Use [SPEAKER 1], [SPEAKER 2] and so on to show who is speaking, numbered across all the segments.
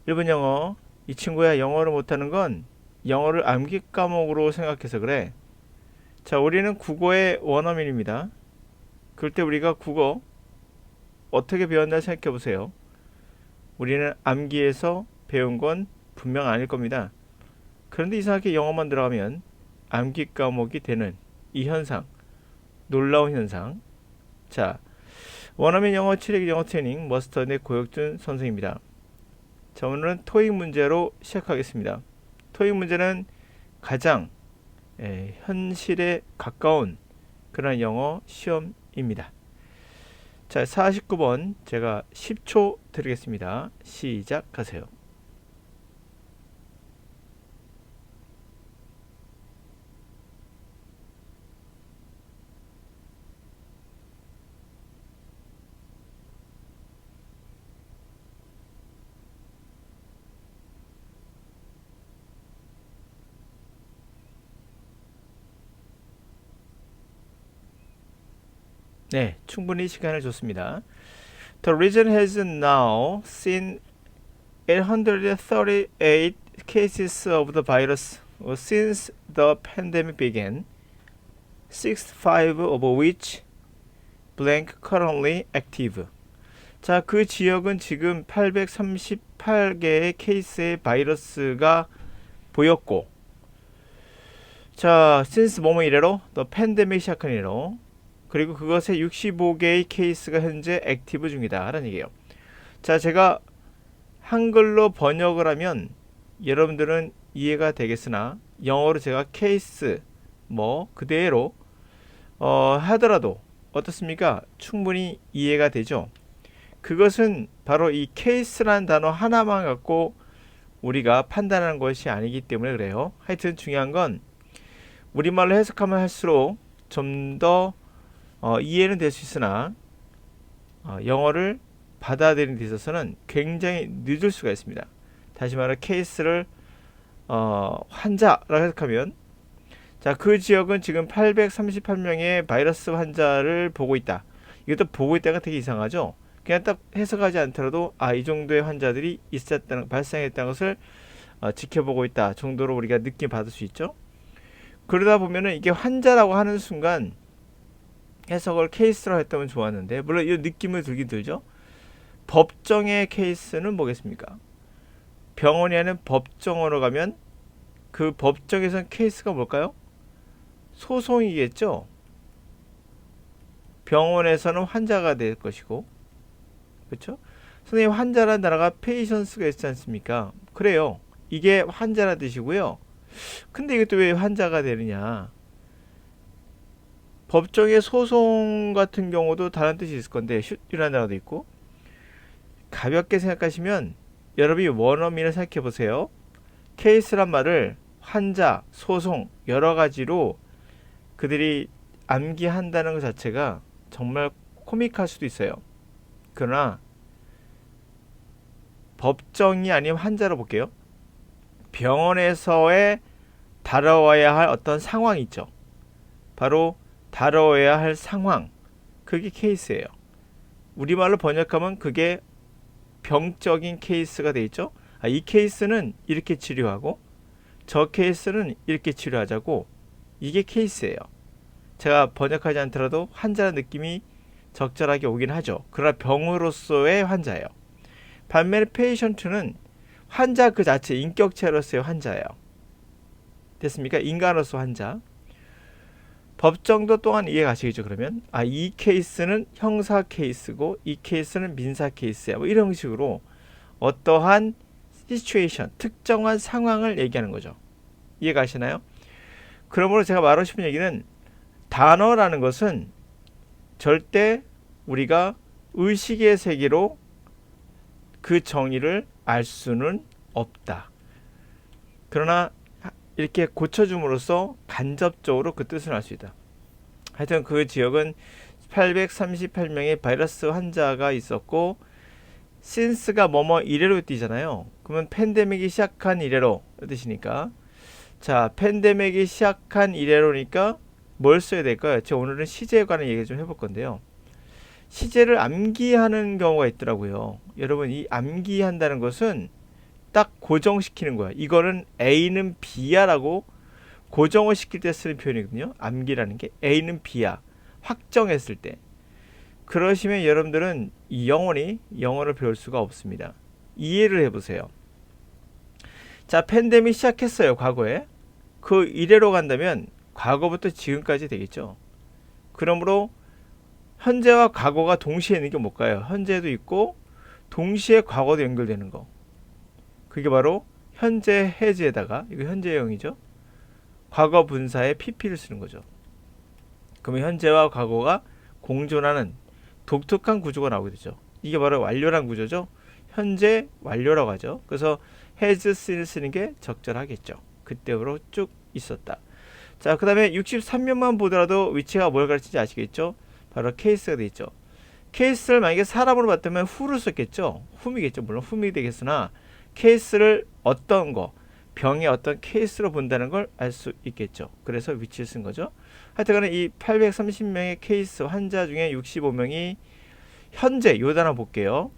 [SPEAKER 1] 일본 영어. 이 친구야 영어를 못하는 건 영어를 암기 과목으로 생각해서 그래. 자, 우리는 국어의 원어민입니다. 그럴 때 우리가 국어 어떻게 배웠나 생각해 보세요. 우리는 암기해서 배운 건 분명 아닐 겁니다. 그런데 이상하게 영어만 들어가면 암기 과목이 되는 이 현상, 놀라운 현상. 자, 원어민 영어 7일 영어 트레이닝 머스터드의 고혁준 선생입니다. 자, 오늘은 토익 문제로 시작하겠습니다. 토익 문제는 가장 현실에 가까운 그런 영어 시험입니다. 자, 49번 제가 10초 드리겠습니다. 시작하세요. 네, 충분히 시간을 줬습니다. The region has now seen 838 cases of the virus since the pandemic began, 65 of which blank currently active. 자, 그 지역은 지금 838개의 케이스의 바이러스가 보였고, 자, since 뭐뭐 이래로, the pandemic 시작한 이래로, 그리고 그것의 65개의 케이스가 현재 액티브 중이다 라는 얘기예요. 자, 제가 한글로 번역을 하면 여러분들은 이해가 되겠으나 영어로 제가 케이스 뭐 그대로 하더라도 어떻습니까? 충분히 이해가 되죠. 그것은 바로 이 케이스라는 단어 하나만 갖고 우리가 판단하는 것이 아니기 때문에 그래요. 하여튼 중요한 건 우리말로 해석하면 할수록 좀 더 이해는 될 수 있으나 영어를 받아들이는 데 있어서는 굉장히 늦을 수가 있습니다. 다시 말해 케이스를 환자라고 해석하면, 자, 그 지역은 지금 838명의 바이러스 환자를 보고 있다. 이것도 보고 있다가 되게 이상하죠. 그냥 딱 해석하지 않더라도 이 정도의 환자들이 발생했다는 것을 지켜보고 있다 정도로 우리가 느낌 받을 수 있죠. 그러다 보면은 이게 환자라고 하는 순간 해석을 케이스로 했다면 좋았는데, 물론 이 느낌을 들긴 들죠. 법정의 케이스는 뭐겠습니까? 병원이 아닌 법정으로 가면 그 법정에서는 케이스가 뭘까요? 소송이겠죠. 병원에서는 환자가 될 것이고, 그렇죠? 선생님, 환자라는 단어가 페이션스가 있지 않습니까? 그래요. 이게 환자라는 뜻이고요. 근데 이게 또 왜 환자가 되느냐? 법정의 소송 같은 경우도 다른 뜻이 있을 건데, 슛이라는 단어도 있고, 가볍게 생각하시면 여러분이 원어민을 생각해 보세요. 케이스란 말을 환자, 소송 여러 가지로 그들이 암기한다는 것 자체가 정말 코믹할 수도 있어요. 그러나 법정이 아닌 환자로 볼게요. 병원에서의 다뤄와야 할 어떤 상황이 있죠. 바로 다뤄야 할 상황, 그게 케이스예요. 우리말로 번역하면 그게 병적인 케이스가 돼 있죠. 이 케이스는 이렇게 치료하고 저 케이스는 이렇게 치료하자고, 이게 케이스예요. 제가 번역하지 않더라도 환자의 느낌이 적절하게 오긴 하죠. 그러나 병으로서의 환자예요. 반면에 페이션트는 환자 그 자체, 인격체로서의 환자예요. 됐습니까? 인간으로서 환자. 법정도 또한 이해 가시겠죠. 그러면 이 케이스는 형사 케이스고 이 케이스는 민사 케이스야, 뭐 이런 식으로 어떠한 시츄에이션, 특정한 상황을 얘기하는 거죠. 이해 가시나요? 그러므로 제가 말하고 싶은 얘기는, 단어라는 것은 절대 우리가 의식의 세계로 그 정의를 알 수는 없다. 그러나 이렇게 고쳐줌으로써 간접적으로 그 뜻을 알 수 있다. 하여튼 그 지역은 838명의 바이러스 환자가 있었고, since가 뭐뭐 이래로 뛰잖아요. 그러면 팬데믹이 시작한 이래로 뜻이니까, 자, 팬데믹이 시작한 이래로니까 뭘 써야 될까요? 제가 오늘은 시제에 관한 얘기 좀 해볼 건데요. 시제를 암기하는 경우가 있더라고요. 여러분, 이 암기한다는 것은 딱 고정시키는 거야. 이거는 A는 B야 라고 고정을 시킬 때 쓰는 표현이거든요. 암기라는 게 A는 B야. 확정했을 때. 그러시면 여러분들은 영원히 영어를 배울 수가 없습니다. 이해를 해보세요. 자, 팬데믹 시작했어요. 과거에. 그 이래로 간다면 과거부터 지금까지 되겠죠. 그러므로 현재와 과거가 동시에 있는 게 뭘까요? 현재도 있고 동시에 과거도 연결되는 거. 그게 바로 현재 해지에다가, 이거 현재형이죠. 과거 분사에 PP를 쓰는 거죠. 그러면 현재와 과거가 공존하는 독특한 구조가 나오게 되죠. 이게 바로 완료란 구조죠. 현재 완료라고 하죠. 그래서 has seen을 쓰는 게 적절하겠죠. 그때로 쭉 있었다. 자, 그 다음에 63면만 보더라도 위치가 뭘 가르치는지 아시겠죠? 바로 케이스가 되어 있죠. 케이스를 만약에 사람으로 봤다면 who를 썼겠죠. whom이겠죠. 물론 whom이 되겠으나 케이스를 어떤 거, 병의 어떤 케이스로 본다는 걸 알 수 있겠죠. 그래서 위치를 쓴 거죠. 하여튼간에 이 830명의 케이스 환자 중에 65명이 현재, 요 단어 볼게요.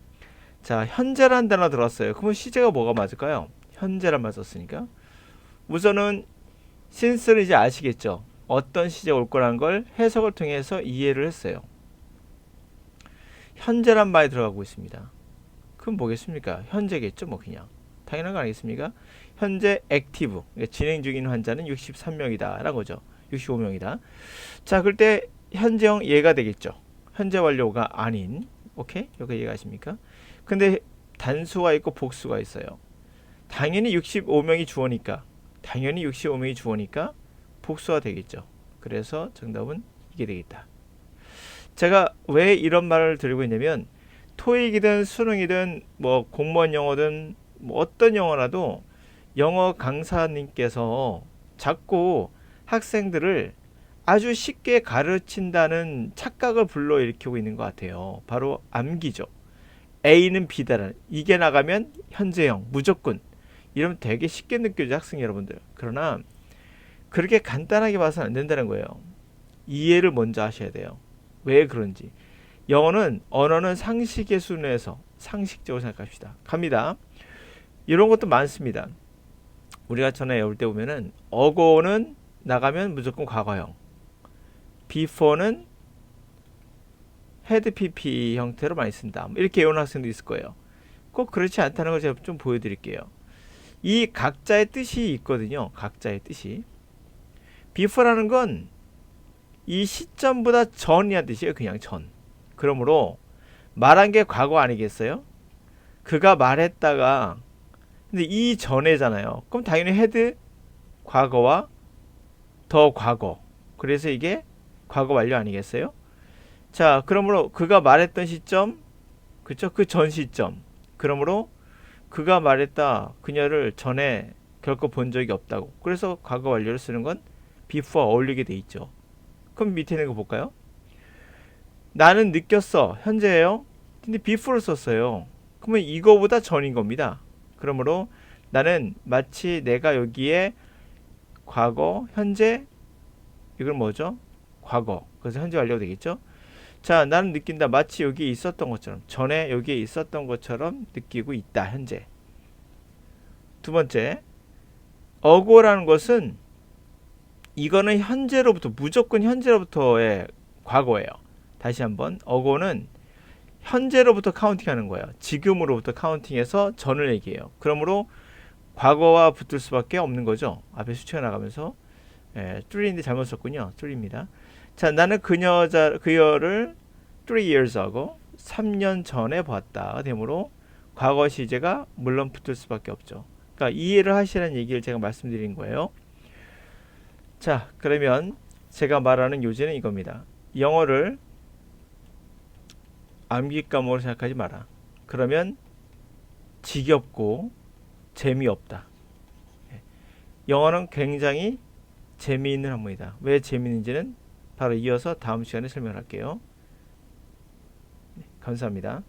[SPEAKER 1] 자, 현재라는 단어 들었어요. 그러면 시제가 뭐가 맞을까요? 현재란 말 썼으니까. 우선은 since는 이제 아시겠죠. 어떤 시제가 올 거라는 걸 해석을 통해서 이해를 했어요. 현재란 말이 들어가고 있습니다. 그럼 뭐겠습니까? 현재겠죠, 뭐 그냥. 당연한 거 아니겠습니까? 현재 액티브, 그러니까 진행 중인 환자는 63명이다 라는 거죠. 65명이다. 자, 그럴 때 현재형 얘가 되겠죠. 현재 완료가 아닌. 오케이? 여기 이해가십니까? 근데 단수가 있고 복수가 있어요. 당연히 65명이 주어니까, 복수가 되겠죠. 그래서 정답은 이게 되겠다. 제가 왜 이런 말을 드리고 있냐면, 토익이든 수능이든 뭐 공무원 영어든 뭐 어떤 영어라도 영어 강사님께서 자꾸 학생들을 아주 쉽게 가르친다는 착각을 불러일으키고 있는 것 같아요. 바로 암기죠. A는 B다라는, 이게 나가면 현재형 무조건, 이러면 되게 쉽게 느껴져 학생 여러분들. 그러나 그렇게 간단하게 봐서는 안 된다는 거예요. 이해를 먼저 하셔야 돼요. 왜 그런지. 영어는, 언어는 상식의 순에서 상식적으로 생각합시다. 갑니다. 이런 것도 많습니다. 우리가 전에 외울 때 보면은 어고는 나가면 무조건 과거형, before는 had pp 형태로 많이 쓴다. 이렇게 외우는 학생도 있을 거예요. 꼭 그렇지 않다는 걸 제가 좀 보여드릴게요. 이 각자의 뜻이 있거든요. 각자의 뜻이. before라는 건 이 시점보다 전이란 뜻이에요. 그냥 전. 그러므로 말한 게 과거 아니겠어요? 그가 말했다가, 근데 이 전에잖아요. 그럼 당연히 had 과거와 더 과거. 그래서 이게 과거 완료 아니겠어요? 자, 그러므로 그가 말했던 시점, 그쵸? 그 전 시점. 그러므로 그가 말했다, 그녀를 전에 결코 본 적이 없다고. 그래서 과거 완료를 쓰는 건 before 어울리게 돼 있죠. 그럼 밑에 있는 거 볼까요? 나는 느꼈어. 현재예요. 근데 before를 썼어요. 그러면 이거보다 전인 겁니다. 그러므로 나는 마치 내가 여기에 과거, 현재, 이건 뭐죠? 과거. 그래서 현재 완료가 되겠죠? 자, 나는 느낀다. 마치 여기에 있었던 것처럼, 전에 여기에 있었던 것처럼 느끼고 있다. 현재. 두 번째, 어고라는 것은, 이거는 현재로부터, 무조건 현재로부터의 과거예요. 다시 한번, 어고는 현재로부터 카운팅하는 거예요. 지금으로부터 카운팅해서 전을 얘기해요. 그러므로 과거와 붙을 수밖에 없는 거죠. 앞에 수치가 나가면서. 뚜리인데 잘못 썼군요. 뚜리입니다. 자, 나는 그녀를 3 years ago, 3년 전에 봤다. 되므로 과거 시제가 물론 붙을 수밖에 없죠. 그러니까 이해를 하시라는 얘기를 제가 말씀드린 거예요. 자, 그러면 제가 말하는 요지는 이겁니다. 영어를 암기 과목으로 생각하지 마라. 그러면 지겹고 재미없다. 영어는 굉장히 재미있는 학문이다. 왜 재미있는지는 바로 이어서 다음 시간에 설명할게요. 감사합니다.